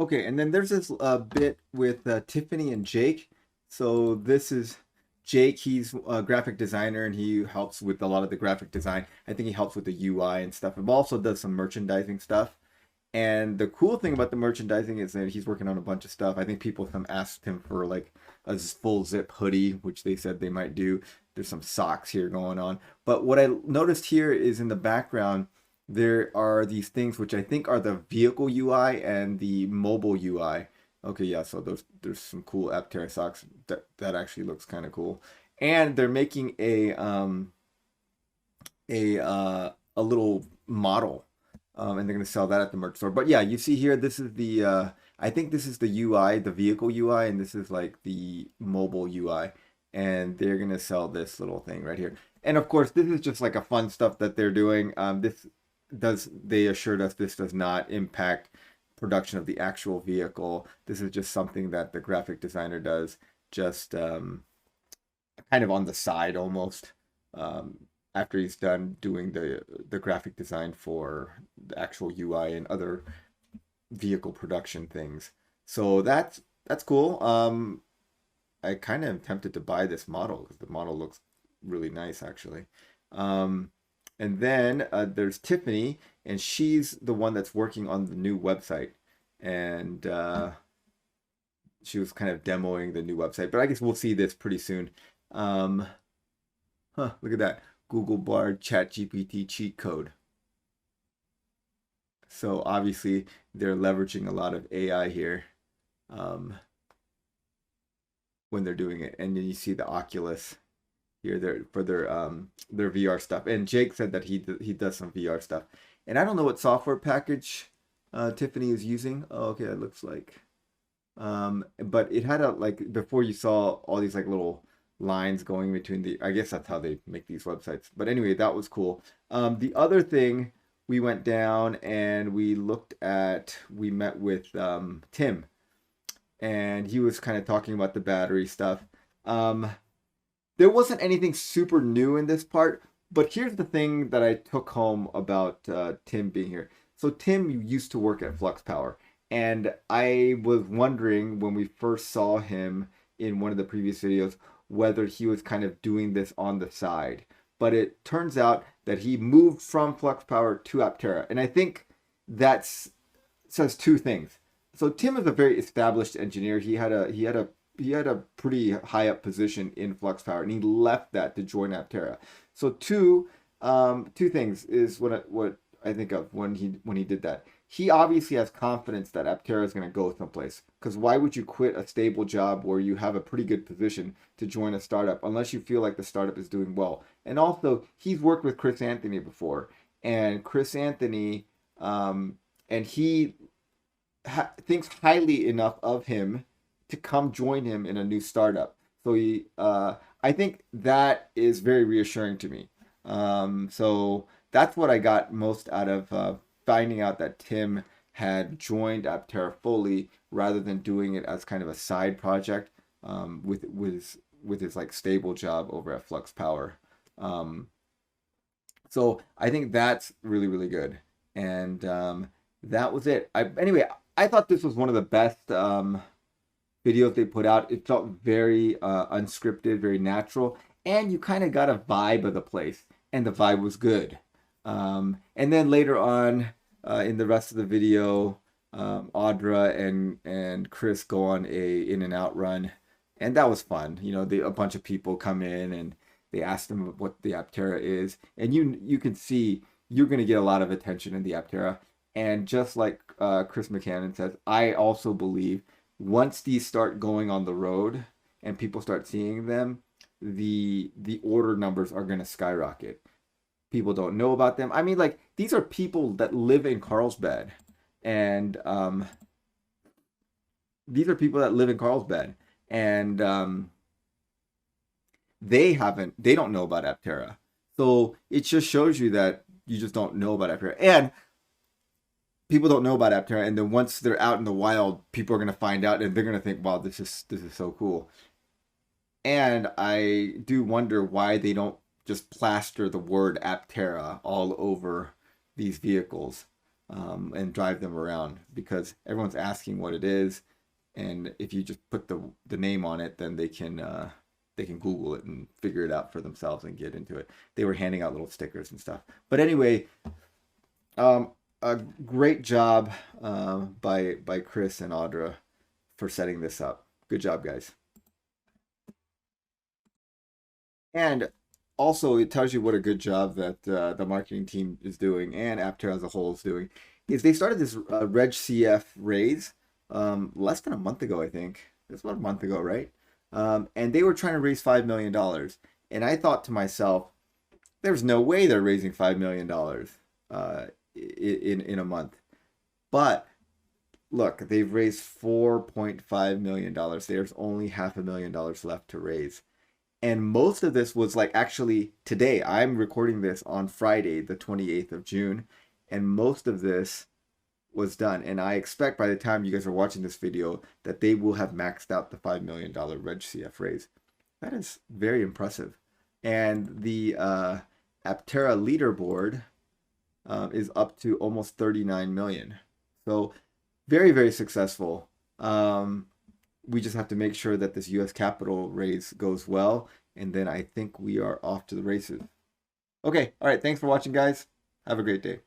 Okay, and then there's this bit with Tiffany and Jake. So this is Jake. He's a graphic designer and he helps with a lot of the graphic design. I think he helps with the UI and stuff. But also does some merchandising stuff. And the cool thing about the merchandising is that he's working on a bunch of stuff. I think people have asked him for like a full zip hoodie, which they said they might do. There's some socks here going on. But what I noticed here is in the background, there are these things which I think are the vehicle UI and the mobile UI. Okay, yeah, so there's some cool Aptera socks that actually looks kind of cool. And they're making a little model, and they're gonna sell that at the merch store. But yeah, you see here, this is the I think this is the UI, the vehicle UI, and this is like the mobile UI, and they're gonna sell this little thing right here. And of course, this is just like a fun stuff that they're doing. This does they assured us this does not impact production of the actual vehicle. This is just something that the graphic designer does, just kind of on the side almost. After he's done doing the graphic design for the actual UI and other vehicle production things. So that's cool. I kind of am tempted to buy this model because the model looks really nice actually. Um, and then there's Tiffany, and she's the one that's working on the new website, and she was kind of demoing the new website. But I guess we'll see this pretty soon. Um, Look at that. Google Bard Chat GPT cheat code. So obviously they're leveraging a lot of AI here um, when they're doing it. And then you see the Oculus here there for their VR stuff. And Jake said that he does some VR stuff. And I don't know what software package Tiffany is using. Oh, okay, it looks like. But it had a like before you saw all these like little lines going between the I guess that's how they make these websites. But anyway, that was cool. The other thing we went down and we met with Tim, and he was kind of talking about the battery stuff. Um, there wasn't anything super new in this part, but here's the thing that I took home about Tim being here. So Tim used to work at Flux Power, and I was wondering when we first saw him in one of the previous videos whether he was kind of doing this on the side. But it turns out that he moved from Flux Power to Aptera, and I think that's says two things. So Tim is a very established engineer. He had a pretty high up position in Flux Power, and he left that to join Aptera. So two things is what I think of when he did that. He obviously has confidence that Aptera is going to go someplace. Because why would you quit a stable job where you have a pretty good position to join a startup unless you feel like the startup is doing well? And also, he's worked with Chris Anthony before, and Chris Anthony, and he thinks highly enough of him to come join him in a new startup. So I think that is very reassuring to me. So that's what I got most out of finding out that Tim had joined Aptera fully rather than doing it as kind of a side project with his like stable job over at Flux Power. Um, so I think that's really really good. And that was it. Anyway, I thought this was one of the best videos they put out. It felt very unscripted, very natural, and you kind of got a vibe of the place, and the vibe was good. And then later on in the rest of the video, Audra and Chris go on a in and out run, and that was fun. You know, a bunch of people come in and they ask them what the Aptera is, and you can see you're going to get a lot of attention in the Aptera. And just like Chris McCannon says, I also believe once these start going on the road and people start seeing them, the order numbers are going to skyrocket. People don't know about them. I mean, like these are people that live in Carlsbad, and these are people that live in Carlsbad, and they don't know about Aptera. So it just shows you that you just don't know about Aptera, and people don't know about Aptera, and then once they're out in the wild, people are gonna find out, and they're gonna think, "Wow, this is so cool." And I do wonder why they don't just plaster the word Aptera all over these vehicles. and drive them around, because everyone's asking what it is, and if you just put the name on it, then they can Google it and figure it out for themselves and get into it. They were handing out little stickers and stuff. But anyway, a great job by Chris and Audra for setting this up. Good job, guys. And also, it tells you what a good job that the marketing team is doing and Aptera as a whole is doing. Is they started this Reg CF raise less than a month ago, I think. It's about a month ago, right? And they were trying to raise $5 million, and I thought to myself, there's no way they're raising $5 million in a month. But look, they've raised $4.5 million. There's only $500,000 left to raise. And most of this was like actually today. I'm recording this on Friday, the 28th of June, and most of this was done. And I expect by the time you guys are watching this video that they will have maxed out the $5 million Reg CF raise. That is very impressive. And the Aptera leaderboard is up to almost 39 million. So very, very successful. We just have to make sure that this US capital raise goes well, and then I think we are off to the races. Okay, all right, thanks for watching, guys. Have a great day.